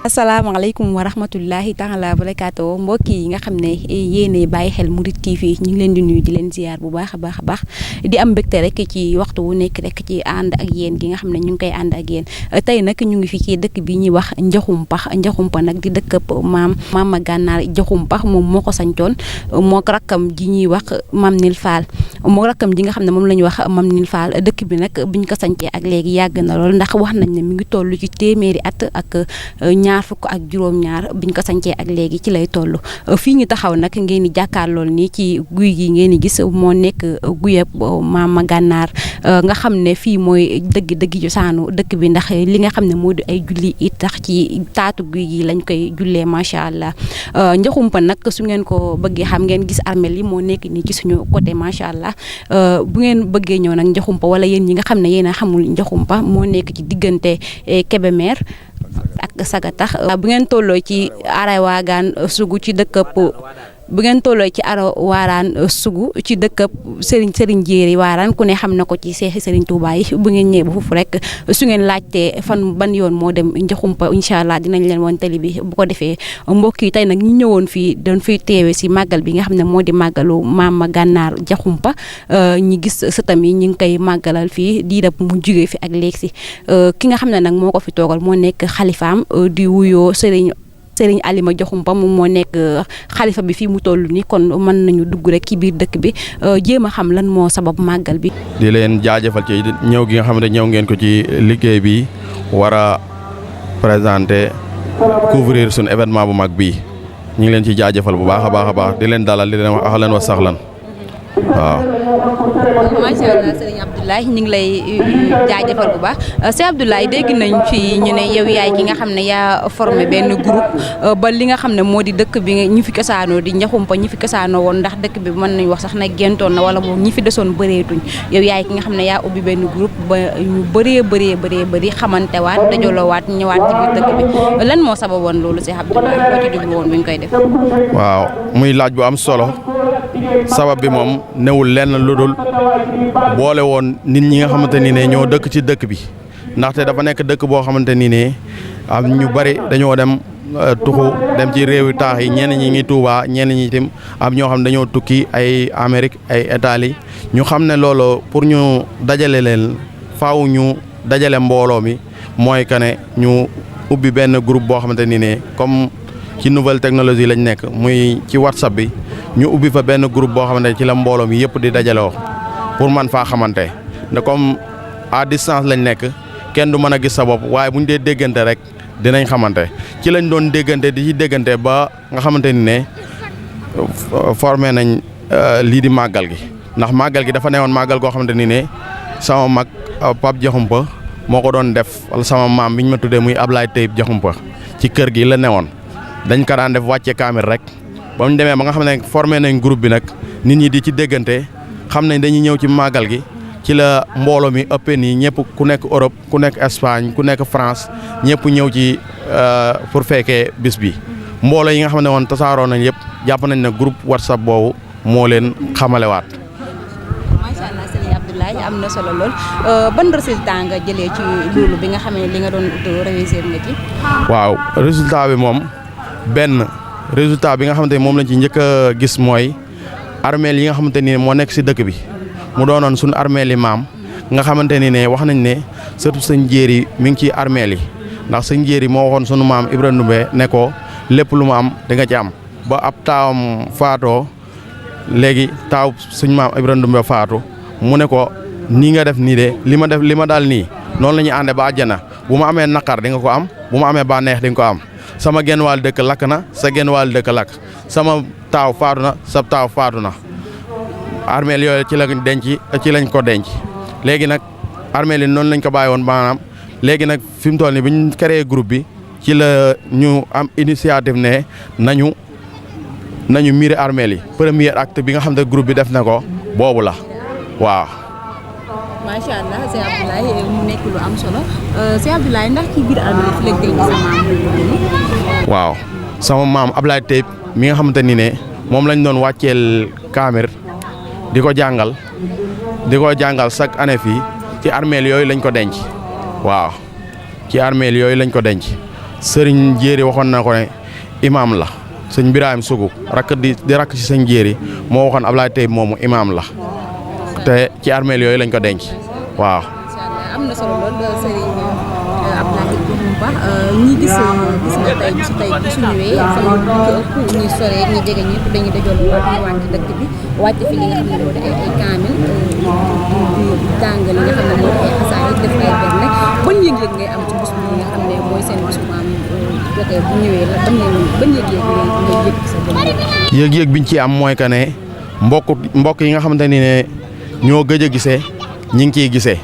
asalaamaaleykum wa rahmatullahi taala wa barakaatu mbokk yi nga xam ne yéene bàyyi xel Mouride TV ñu ngi leen di nuyu di leen ziar bu baax a baax di am mbégte rek ci waxtu wu nekk rek ci ànd ak yéen gi nga xam ne ñu ngi koy ànd ak yéen tey nag ñu ngi fi ci dëkk bi ñuy wax Njaxumpa nag di dëkkab Mama Gànnaar Njaxumpa moom moo ko sañcoon moo rakkam ji ñuy wax Mame Nil Fall moo rakkam ji nga xam ne moom la ñuy wax Mame Nil Fall dëkk bi nag biñ ko sañcee ak léegi yàgg na lool ndax wax nañ ne mi ngi toll ci téeméeri at ak ñaar fukk ak juróom-ñaar biñ ko sañcee ak léegi ci lay toll fii ñu taxaw nag ngeen di jàkkaarlool nii ci guy gi ngeen di gis moo nekk guyab Mama Gànnaar nga xam ne fii mooy dëgg cosaanu dëkk bi ndax li nga xam ne moo di ay julli it tax ci taatu guy gi lañ koy jullee macha allah Njaxumpa nag su ngeen ko bëggee xam ngeen gis armel yi moo nekk nii ci suñu côté macha allah bu ngeen bëggee ñëw nag Njaxumpa wala yéen ñi nga xam ne yéen a xamul Njaxumpa moo nekk ci diggante Kébémer ak Sagatax bu ngeen tolloo ci Arawaagaan Sugu ci dëkkab bu ngeen tolloo ci Arawaagaan Sugu ci dëkkab Serigne Jéeri Waaraan ku ne xam na ko ci seexi Serigne Touba yi bu ngeen ñëwee ba foofu rek su ngeen laajtee ban yoon moo dem Njaxumpa incha allah dinañ leen woon tali bi bu ko defee mbokk yi tey nag ñu ñëwoon fii doon fiy teewe si màggal bi nga xam ne moo di màggalu Mama Gànnaar Njaxumpa ñi gis sëtam yi ñu ngi koy màggalal fii diirab mu jugee fi ak léegi si ki nga xam ne nag moo ko fi toogal moo nekk xalifaam di wuyoo Serigne Alima Njaxumpa moom moo nekk xalifa bi fii mu toll nii kon mën nañu dugg rek ci biir dëkk bi jéem a xam lan moo sabab màggal bi. di leen jaajëfal ci ñëw gi nga xam ne ñëw ngeen ko ci liggéey bi war a présenter couvrir suñu événement bu mag bii ñu ngi leen ci jaajëfal bu baax a baax di leen dalal di leen wax ahlan wa sahlan waaw. macha allah Serigne Abdoulaye ñu ngi lay jaajëfal bu baax Serigne Abdoulaye dégg nañ fi ñu ne yow yaay ki nga xam ne yaa formé benn groupe ba li nga xam ne moo di dëkk bi ñi fi cosaanoo di Njaxumpa ñi fi cosaanoo woon ndax dëkk bi mën nañ wax sax nag gentoon na wala moom ñi fi desoon bëreetuñ yow yaay ki nga xam ne yaa ubbi benn groupe ba ñu bëree xamante waat dajaloo waat ñëwaat ci biir dëkk bi lan moo sababoon loolu Serigne Abdoulaye loo ci jublu woon bu ñu koy def. waaw muy laaj bu am solo sabab bi moom newul lenn lu dul boole woon nit ñi nga xamante ni ne ñoo dëkk ci dëkk bi ndaxte dafa nekk dëkk boo xamante ni ne am ñu bari dañoo dem tuxu dem ci réewi taax yi ñenn ñi ngi Touba ñenn ñi itam am ñoo xam ne dañoo tukki ay Amérique ay Italie ñu xam ne loolu pour ñu dajale leen faaw ñu dajale mbooloo mi mooy que ne ñu ubbi benn groupe boo xamante ni ne comme ci nouvelle technologie lañ nekk muy ci WhatsApp bi ñu ubbi fa benn groupe boo xamante ne ci la mbooloo mi yëpp di dajaloo pour man faa xamante ne comme à distance lañ nekk kenn du mën a gis sa bopp waaye bu ñu dee déggante rek dinañ xamante ci lañ doon déggante di ci déggante ba nga xamante ni ne formé nañ lii di màggal gi ndax màggal gi dafa newoon màggal goo xamante ni ne sama mag Pape Njaxumpa moo ko doon def wala sama maam bi ñu ma tuddee muy Ablaye Tayib Njaxumpa ci kër gi la newoon dañ ko daan def wàcce kaamil rek ba mu demee ba nga xam ne formé nañ groupe bi nag nit ñi di ci déggante xam nañ dañuy ñëw ci màggal gi ci la mbooloo mi ëppee nii ñëpp ku nekk Europe ku nekk Espagne ku nekk France ñëpp ñëw ci pour fekkee bis bi mbooloo yi nga xam ne woon tasaaroo nañ yëpp jàpp nañ ne groupe WhatsApp boobu moo leen xamalewaat. macha allah Serigne Abdoulaye am na solo lool ban résultat nga jëlee ci loolu bi nga xam ne li nga doon réussir nga ci. waaw résultat bi moom benn résultat bi nga xamante ni moom lañ ci njëkk a gis mooy armeel yi nga xamante ni moo nekk si dëkk bi mu doonoon suñu armeel yi maam nga xamante ni ne wax nañ ne surtout sëñ Jéeri mi ngi ci armeel yi ndax sëñ Jéeri moo waxoon sunu maam Ibra Ndumbe ne ko lépp lu mu am di nga ci am ba ab taawam faatoo léegi taaw suñ maam Ibra Ndumbe faatu mu ne ko nii nga def nii de li ma daal nii noonu la ñuy àndee ba àjjana bu ma amee naqar di nga ko am bu ma amee bànneex di nga ko am sama genn wàll dëkk lakk na sa genn wàll dëkk lakk sama taaw faatu na sa taaw faatu na armeel yooyu ci lañ ko denc léegi nag armeel yi noonu lañ ko bàyyi woon maanaam léegi nag fi mu toll nii bi ñu créé groupe bi ci la ñu am initiative ne nañu miire armeel yi premier acte bi nga xam ne groupe bi def na ko boobu la waaw. macha allah Sëñ Abdoulaye mu nekk lu am solo Sëñ Abdoulaye ndax ci biir armeel fi lañ denc sa maam. waaw sama maam Ablaye Tayib mi nga xamante ni ne moom lañ doon wàcceel kaamir di ko jàngal chaque année fii ci armeel yooyu lañ ko denc waaw ci armeel yooyu lañ ko denc sëriñ Jéeri waxoon na ko ne imaam la sëñ Birahim Sougou rakk di rakk ci sëñ Jéeri moo waxoon Ablaye Tey moomu imaam la te ci armeel yooyu lañ ko denc waaw. am na solo lool sëriñ Abdoulaye bu baax ñi gis nga tey bisu su ñëwee sama ëpp ñuy sore ñi jege ñëpp dañuy dajal ñu wàcc dëkk bi wàcc fi li nga xam ne moo di ay kaamil di jàng li nga xam ne moo di ay xasaay def ay berne ban yëg-yëg ngay am ci bis bi nga xam ne mooy seen bisu maam jotee bu ñëwee la ban yëg-yëg ngay yëg sa bopp. yëg-yëg biñ ci am mooy que ne mbokk yi nga xamante ni ne ñoo gëj a gisee ñi ngi ciy gisee.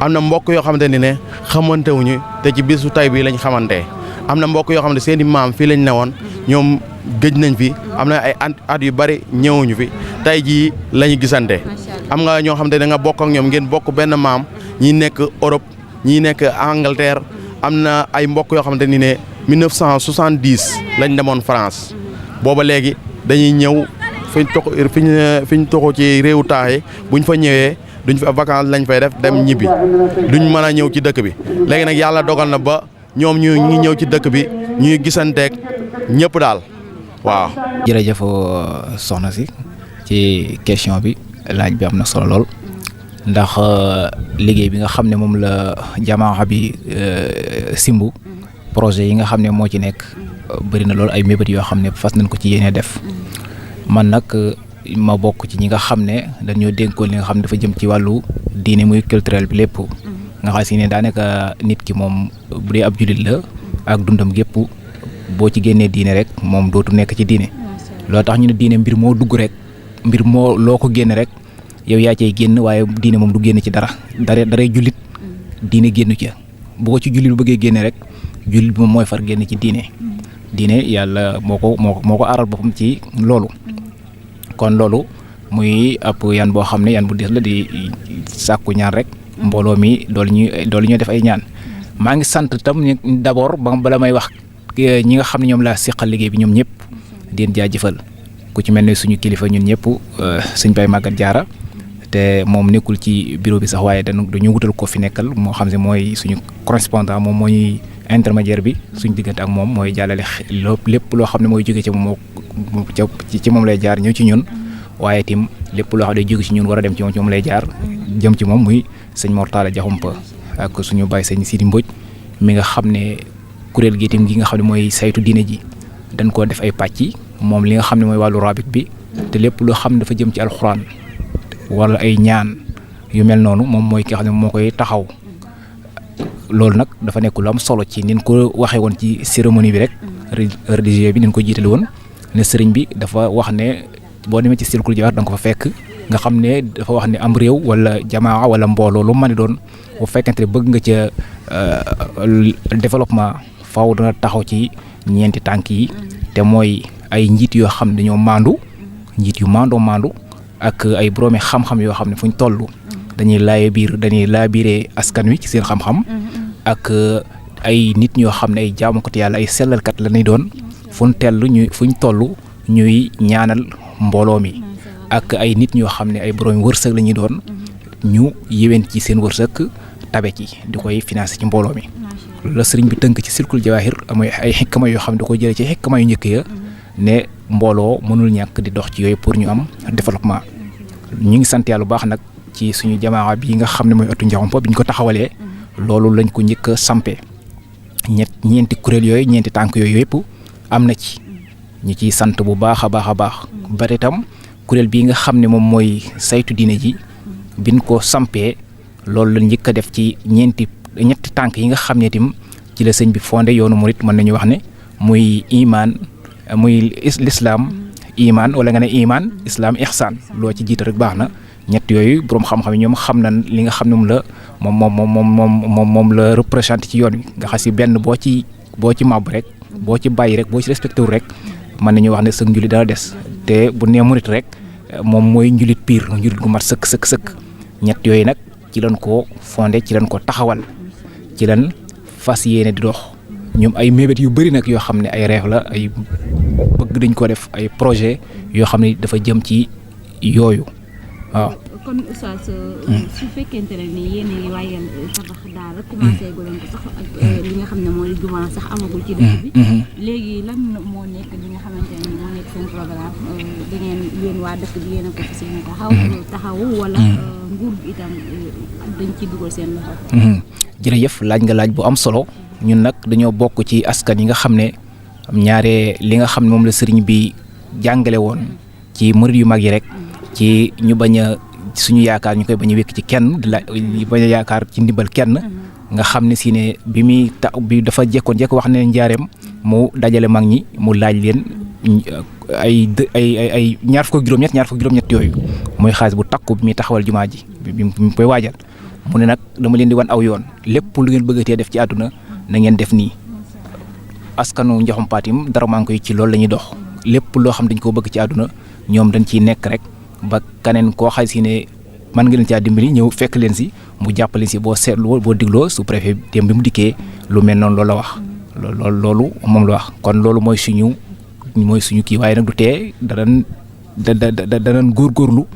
am na mbokk yoo xamante ni ne xamante wuñu te ci bisu tay bi lañ xamante am na mbokk yoo xam ne seen i maam fii lañ newoon ñoom gëj nañ fi am na ay at yu bari ñëwuñu fi tey jii la ñu gisante. am nga ñoo xamante ne da nga bokk ak ñoom ngeen bokk benn maam ñi nekk Europe ñi nekk Angleterre am na ay mbokk yoo xamante ni ne 1970 lañ demoon France booba léegi dañuy ñëw fi ñu toxu ci réewu taax yi buñ fa ñëwee. duñ fa vacances lañ fay def dem ñibbi duñ mën a ñëw ci dëkk bi léegi nag yàlla dogal na ba ñoom ñu ngi ñëw ci dëkk bi ñuy gisanteeg ñëpp daal waaw. jërëjëf soxna si ci question bi laaj bi am na solo lool ndax liggéey bi nga xam ne moom la jamaa bi simbu projet yi nga xam ne moo ci nekk bëri na lool ay mébét yoo xam ne fas nañ ko ci yéene def man nag. ma bokk ci ñi nga xam ne dañoo dénkoon li nga xam ne dafa jëm ci wàllu diine muy culturel bi lépp nga xam si ne daanaka nit ki moom bu dee ab jullit la ak dundam gépp boo ci génnee diine rek moom dootu nekk ci diine loo tax ñu ne diine mbir moo dugg rek mbir moo loo ko génn rek yow yaa cay génn waaye diine moom du génn ci daray jullit diine génnu ci bu ko ci jullit bu bëggee génne rek jullit bi moom mooy far génn ci diine yàlla moo ko aaral boppam ci loolu kon loolu muy ab yan boo xam ne yan bu diis la di sàkku ñaan rek mbooloo mi doolu ñuy def ay ñaan maa ngi sant tam d'abord bala may wax ñi nga xam ne ñoom laa seqal liggéey bi ñoom ñëpp di leen jaajëfal ku ci mel ne suñu kilifa ñun ñëpp sëñ Baye Maguette Diarra te moom nekkul ci bureau bi sax waaye dañu wutal ko fi nekkal moo xam ne mooy suñu correspondant moom moo ñuy intermédiaire bi suñu diggante ak moom mooy jàllale lépp loo xam ne mooy jóge ci moom ci moom lay jaar ñëw ci ñun waaye tim lépp loo xam ne day jóge ci ñun war a dem ci moom lay jaar jëm ci moom muy sëñ Mortala Diakhoumpa ak suñu baay sëñ Sidi Mbodj mi nga xam ne kuréel gi tim gi nga xam ne mooy saytu diine ji dañ koo def ay pàcc moom li nga xam ne mooy wàllu rabit bi te lépp loo xam ne dafa jëm ci alxuraan wala ay ñaan yu mel noonu moom mooy ki nga xam ne moo koy taxaw loolu nag dafa nekk lu am solo ci nin ko waxee woon ci cérémonie bi rek religieux bi nin ko jiitale woon ne sëriñ bi dafa wax ne boo demee ci Silkul Jawahir da nga ko fa fekk nga xam ne dafa wax ne am réew wala jamaa wala mbooloo lu mën a doon bu fekkente ne bëgg nga ca développement faaw dana taxaw ci ñeenti tànk yi te mooy ay njiit yoo xam ne dañoo maandu njiit yu maandu ak ay boroomi xam-xam yoo xam ne fu ñu toll dañuy laabiree askan wi ci seen xam-xam ak ay nit ñoo xam ne ay jaamukat yàlla ay sellalkat la ñuy doon fu ñu toll ñuy ñaanal mbooloo mi ak ay nit ñoo xam ne ay boroomi wërsëg la ñuy doon ñu yéwén ci seen wërsëg tabe ci di koy financé ci mbooloo mi la sëriñ bi tënk ci Silkul Jawahir amay ay xikma yoo xam ne da koy jëlee ci xikma yu njëkk ya ne mbooloo mënul ñàkk di dox ci yooyu pour ñu am développement ñu ngi sant yàlla bu baax nag ci suñu jamaa bi nga xam ne mooy ëttu Diakhoumpa bi ñu ko taxawalee loolu lañ ko njëkk a sampee ñeenti kuréel yooyu ñeenti tànk yooyu yëpp am na ci ñu ciy sant bu baax a baax ba itam kuréel bii nga xam ne moom mooy saytu diine ji biñ ko sampee loolu lañ njëkk a def ci ñetti tànk yi nga xam ne tim ci la sëñ bi fondé yoonu murit mën nañu wax ne muy iman muy l'islam iman wala nga ne iman islam ihsan loo ci jiital rek baax na ñett yooyu borom xam-xam yi ñoom xam na li nga xam ne moom la représenté ci yoon wi nga xam si benn boo ci màbb rek boo ci bàyyi rek boo ci respecté wu rek mën nañu wax ne sëg njulit dara des te bu nee murit rek moom mooy njulit pire njulit gu mat sëkk ñett yooyu nag ci lañ ko fondé ci lañ ko taxawal ci lañ fas yéene di dox ñoom ay mébét yu bëri nag yoo xam ne ay rêve la ay bëgg dañ ko def ay projet yoo xam ne dafa jëm ci yooyu waaw. ok kon oustaz su fekkente ne ni yéen a ngi waajal tabax daara commencé gu leen ko sax ak li nga xam ne mooy jumaa sax amagul ci dëkk bi léegi lan moo nekk li nga xamante ne moo nekk seen programme da ngeen yéen waa dëkk bi yéen a ko fas yéene taxawu wala nguur gi itam dañ ci dugal seen loxo. jërëjëf laaj nga laaj bu am solo ñun nag dañoo bokk ci askan yi nga xam ne ñaare li nga xam ne moom la sëriñ bi jàngale woon ci murid yu mag yi rek ci ñu bañ a suñu yaakaar ñu koy bañ a wékk ci kenn bañ a yaakaar ci ndimbal kenn nga xam ne si ne bi muy bi dafa jekkoon wax ne njaareem mu dajale mag ñi mu laaj leen ay ñaar fukk juróom-ñett yooyu mooy xaalis bu takku bi muy taxawal jumaa ji bi mu koy waajal mu ne nag dama leen di wan aw yoon lépp lu ngeen bëggatee def ci àdduna na ngeen def nii askanu Njoxum Patim dara maa ngi koy ci loolu la ñuy dox lépp loo xam dañ koo bëgg ci àdduna ñoom dañ ciy nekk rek ba kaneen koo xay si ne mën nga leen caa dimbali ñëw fekk leen si mu jàppale si boo seetlu boo digloo sous préfet dem bi mu dikkee lu mel noonu loolu la wax loolu moom la wax kon loolu mooy suñu kii waaye nag du tee danañ góorgóorlu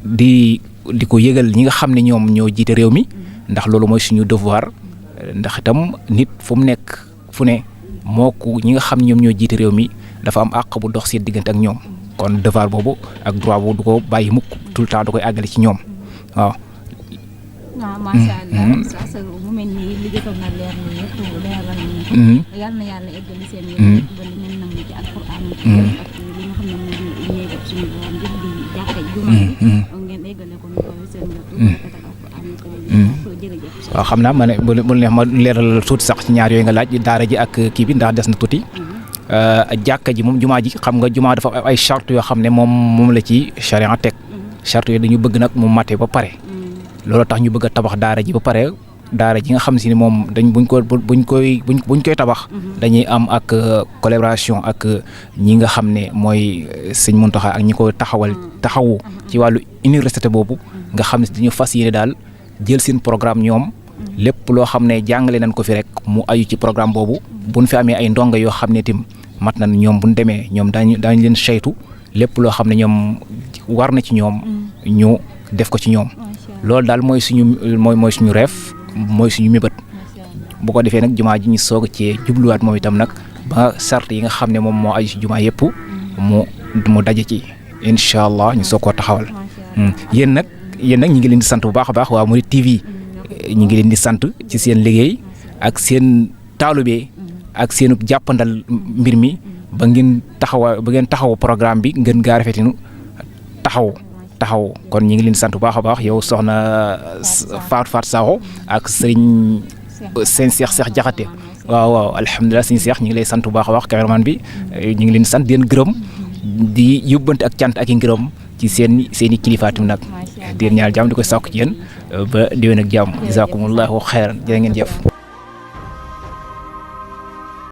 di ko yëgal ñi nga xam ne ñoom ñoo jiite réew mi ndax loolu mooy suñu devoir ndax itam nit fu mu nekk fu ne moo ko ñi nga xam ne ñoom ñoo jiite réew mi dafa am àq bu dox seen diggante ak ñoom kon devoir boobu ak droit boobu du ko bàyyi mukk tout le temps da koy àggale ci ñoom waaw. waaw macha allah sa mu mel ni li jotoon na leer ni yëpp leeral nañu ko yal na yàlla eggali seen yéen ba li ngeen nangu ci alquran ak li nga xam ne moo di ñeeg ak suñu borom jëf di jàkka jumaa bi ngeen eggale ko ñu ko seen jërëjëf. waaw xam naa ma ne bu neex ma leeral tuuti sax ci ñaar yooyu nga laaj daara ji ak kii bi ndax des na tuuti jàkka ji moom jumaa ji xam nga jumaa dafa ay charte yoo xam ne moom la ci charia teg charte yooyu dañu bëgg nag mu mate ba pare loolu tax ñu bëgg a tabax daara ji ba pare daara ji nga xam si ne moom buñ koy tabax dañuy am ak collaboration ak ñi nga xam ne mooy sëñ Muntaxa ak ñi ko taxawu ci wàllu université boobu nga xam ne dañu fas yéene daal jël seen programme ñoom lépp loo xam ne jàngale nañ ko fi rek mu ayu ci programme boobu buñ fi amee ay ndongo yoo xam ne tim mat nañ ñoom buñ demee ñoom daañu leen saytu lépp loo xam ne ñoom war na ci ñoom ñu def ko ci ñoom loolu daal mooy suñu reef mooy suñu mébét bu ko defee nag jumaa ji ñu soog ci jubluwaat moom itam nag ba sart yi nga xam ne moom moo aju ci jumaa yëpp mu daje ci incha allah ñu soog koo taxawal yéen nag ñi ngi leen di sant bu baax a baax waa Mouride TV ñi ngi leen di sant ci seen liggéey ak seen taalube ak seenu jàppandal mbir mi ba ngeen taxaw programme bi ngeen gaa rafetinu taxaw kon ñi ngi leen di sant bu baax a baax yow soxna Fatou Sakho ak sëriñ seen Cheikh Jaxate waaw alhamdulilah sëriñ Cheikh ñi ngi lay sant bu baax a baax cameraman bi ñi ngi leen di sant di leen gërëm di yóbbante ak cant ak i ngërëm ci seen i kilifaatum nag di leen ñaanal jàmm di koy sàkku ci yéen ba déwén ak jàmm jazakumullahu xayran jërë ngeen jëf